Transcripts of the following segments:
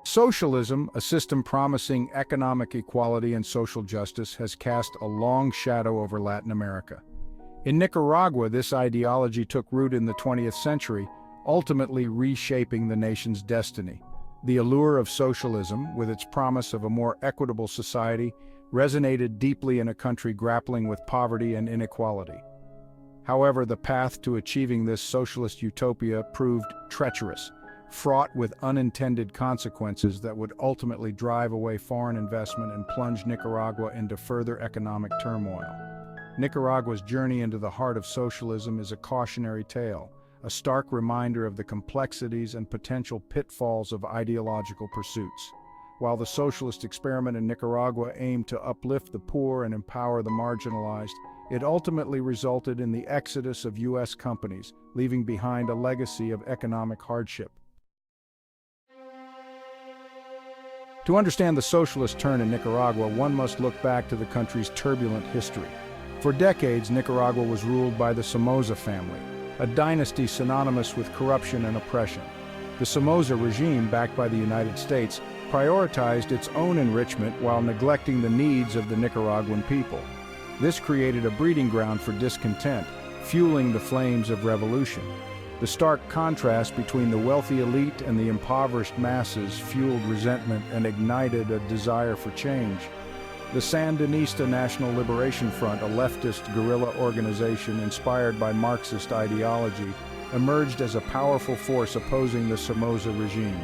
Socialism, a system promising economic equality and social justice, has cast a long shadow over Latin America. In Nicaragua, this ideology took root in the 20th century, ultimately reshaping the nation's destiny. The allure of socialism, with its promise of a more equitable society, resonated deeply in a country grappling with poverty and inequality. However, the path to achieving this socialist utopia proved treacherous, fraught with unintended consequences that would ultimately drive away foreign investment and plunge Nicaragua into further economic turmoil. Nicaragua's journey into the heart of socialism is a cautionary tale, a stark reminder of the complexities and potential pitfalls of ideological pursuits. While the socialist experiment in Nicaragua aimed to uplift the poor and empower the marginalized, it ultimately resulted in the exodus of U.S. companies, leaving behind a legacy of economic hardship. To understand the socialist turn in Nicaragua, one must look back to the country's turbulent history. For decades, Nicaragua was ruled by the Somoza family, a dynasty synonymous with corruption and oppression. The Somoza regime, backed by the United States, prioritized its own enrichment while neglecting the needs of the Nicaraguan people. This created a breeding ground for discontent, fueling the flames of revolution. The stark contrast between the wealthy elite and the impoverished masses fueled resentment and ignited a desire for change. The Sandinista National Liberation Front, a leftist guerrilla organization inspired by Marxist ideology, emerged as a powerful force opposing the Somoza regime.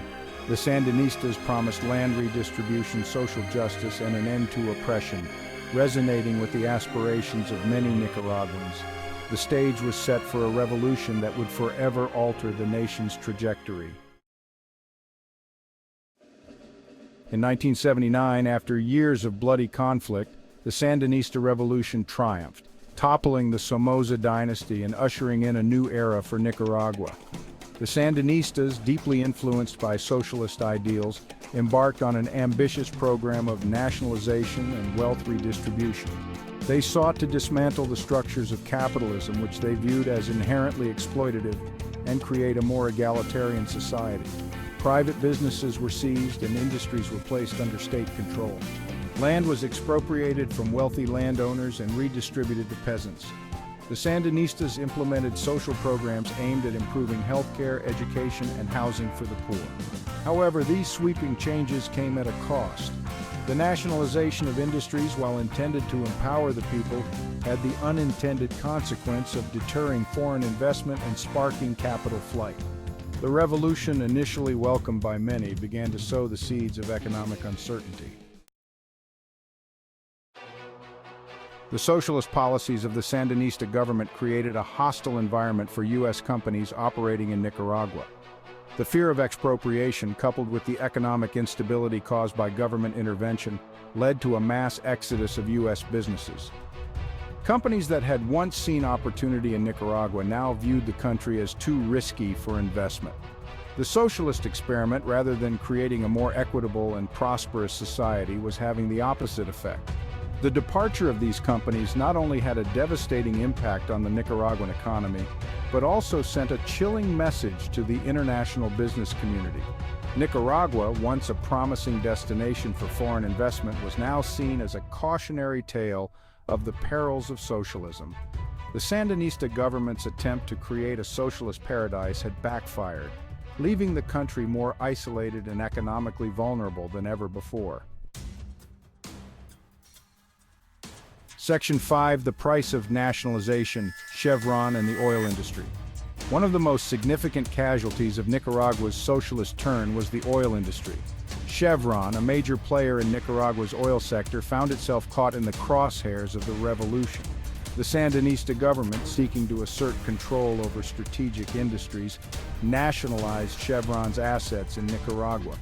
The Sandinistas promised land redistribution, social justice, and an end to oppression, resonating with the aspirations of many Nicaraguans. The stage was set for a revolution that would forever alter the nation's trajectory. In 1979, after years of bloody conflict, the Sandinista revolution triumphed, toppling the Somoza dynasty and ushering in a new era for Nicaragua. The Sandinistas, deeply influenced by socialist ideals, embarked on an ambitious program of nationalization and wealth redistribution. They sought to dismantle the structures of capitalism, which they viewed as inherently exploitative, and create a more egalitarian society. Private businesses were seized and industries were placed under state control. Land was expropriated from wealthy landowners and redistributed to peasants. The Sandinistas implemented social programs aimed at improving healthcare, education, and housing for the poor. However, these sweeping changes came at a cost. The nationalization of industries, while intended to empower the people, had the unintended consequence of deterring foreign investment and sparking capital flight. The revolution, initially welcomed by many, began to sow the seeds of economic uncertainty. The socialist policies of the Sandinista government created a hostile environment for U.S. companies operating in Nicaragua. The fear of expropriation, coupled with the economic instability caused by government intervention, led to a mass exodus of U.S. businesses. Companies that had once seen opportunity in Nicaragua now viewed the country as too risky for investment. The socialist experiment, rather than creating a more equitable and prosperous society, was having the opposite effect. The departure of these companies not only had a devastating impact on the Nicaraguan economy, but also sent a chilling message to the international business community. Nicaragua, once a promising destination for foreign investment, was now seen as a cautionary tale of the perils of socialism. The Sandinista government's attempt to create a socialist paradise had backfired, leaving the country more isolated and economically vulnerable than ever before. Section 5. The price of nationalization, Chevron and the oil industry. One of the most significant casualties of Nicaragua's socialist turn was the oil industry. Chevron, a major player in Nicaragua's oil sector, found itself caught in the crosshairs of the revolution. The Sandinista government, seeking to assert control over strategic industries, nationalized Chevron's assets in Nicaragua.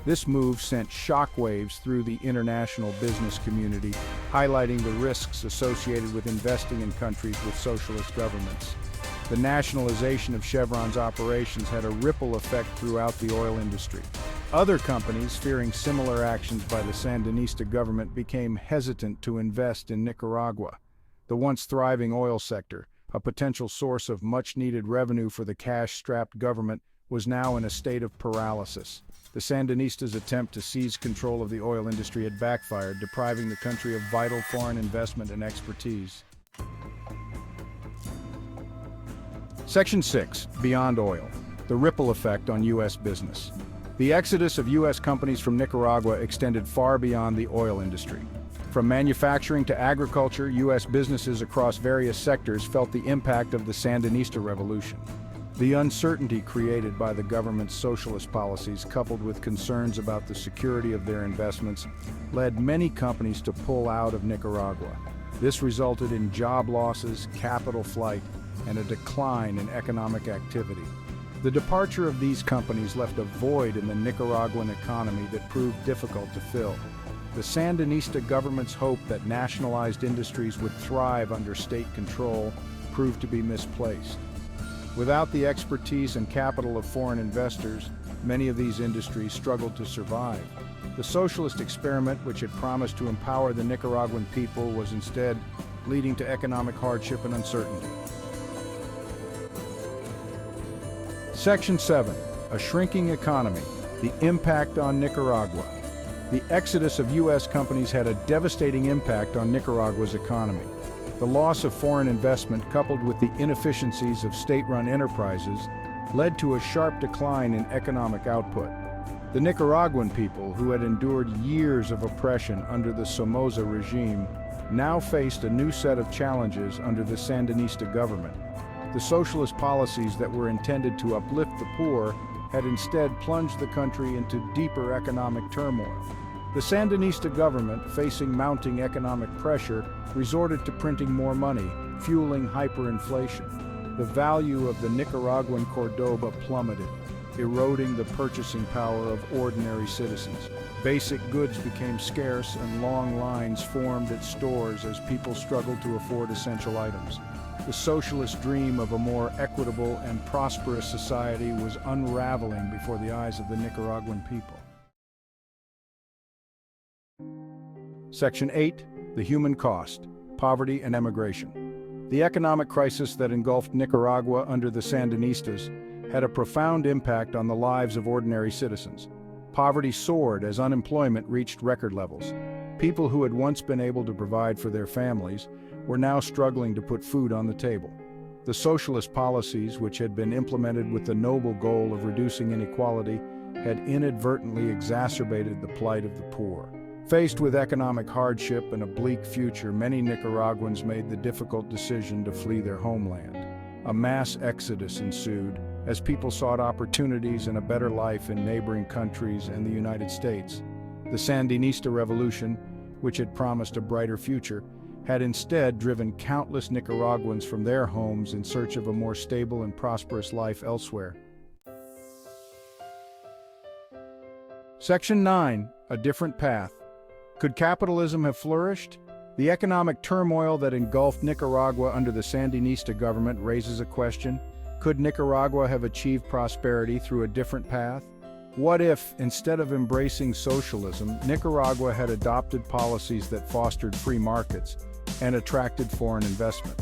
This move sent shockwaves through the international business community, highlighting the risks associated with investing in countries with socialist governments. The nationalization of Chevron's operations had a ripple effect throughout the oil industry. Other companies, fearing similar actions by the Sandinista government, became hesitant to invest in Nicaragua. The once thriving oil sector, a potential source of much-needed revenue for the cash-strapped government, was now in a state of paralysis. The Sandinistas' attempt to seize control of the oil industry had backfired, depriving the country of vital foreign investment and expertise. Section 6. Beyond oil. The ripple effect on U.S. business. The exodus of U.S. companies from Nicaragua extended far beyond the oil industry. From manufacturing to agriculture, U.S. businesses across various sectors felt the impact of the Sandinista revolution. The uncertainty created by the government's socialist policies, coupled with concerns about the security of their investments, led many companies to pull out of Nicaragua. This resulted in job losses, capital flight, and a decline in economic activity. The departure of these companies left a void in the Nicaraguan economy that proved difficult to fill. The Sandinista government's hope that nationalized industries would thrive under state control proved to be misplaced. Without the expertise and capital of foreign investors, many of these industries struggled to survive. The socialist experiment, which had promised to empower the Nicaraguan people, was instead leading to economic hardship and uncertainty. Section 7. A shrinking economy. The impact on Nicaragua. The exodus of U.S. companies had a devastating impact on Nicaragua's economy. The loss of foreign investment, coupled with the inefficiencies of state-run enterprises, led to a sharp decline in economic output. The Nicaraguan people, who had endured years of oppression under the Somoza regime, now faced a new set of challenges under the Sandinista government. The socialist policies that were intended to uplift the poor had instead plunged the country into deeper economic turmoil. The Sandinista government, facing mounting economic pressure, resorted to printing more money, fueling hyperinflation. The value of the Nicaraguan Cordoba plummeted, eroding the purchasing power of ordinary citizens. Basic goods became scarce and long lines formed at stores as people struggled to afford essential items. The socialist dream of a more equitable and prosperous society was unraveling before the eyes of the Nicaraguan people. Section 8. The human cost, poverty and emigration. The economic crisis that engulfed Nicaragua under the Sandinistas had a profound impact on the lives of ordinary citizens. Poverty soared as unemployment reached record levels. People who had once been able to provide for their families were now struggling to put food on the table. The socialist policies, which had been implemented with the noble goal of reducing inequality, had inadvertently exacerbated the plight of the poor. Faced with economic hardship and a bleak future, many Nicaraguans made the difficult decision to flee their homeland. A mass exodus ensued as people sought opportunities and a better life in neighboring countries and the United States. The Sandinista revolution, which had promised a brighter future, had instead driven countless Nicaraguans from their homes in search of a more stable and prosperous life elsewhere. Section 9. A different path. Could capitalism have flourished? The economic turmoil that engulfed Nicaragua under the Sandinista government raises a question. Could Nicaragua have achieved prosperity through a different path? What if, instead of embracing socialism, Nicaragua had adopted policies that fostered free markets and attracted foreign investment?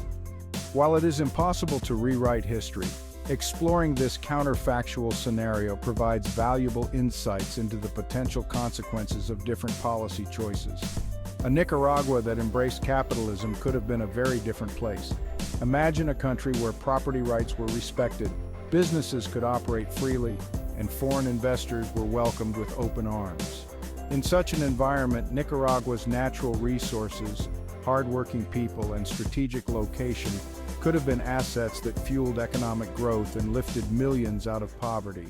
While it is impossible to rewrite history, exploring this counterfactual scenario provides valuable insights into the potential consequences of different policy choices. A Nicaragua that embraced capitalism could have been a very different place. Imagine a country where property rights were respected, businesses could operate freely, and foreign investors were welcomed with open arms. In such an environment, Nicaragua's natural resources, hardworking people, and strategic location could have been assets that fueled economic growth and lifted millions out of poverty.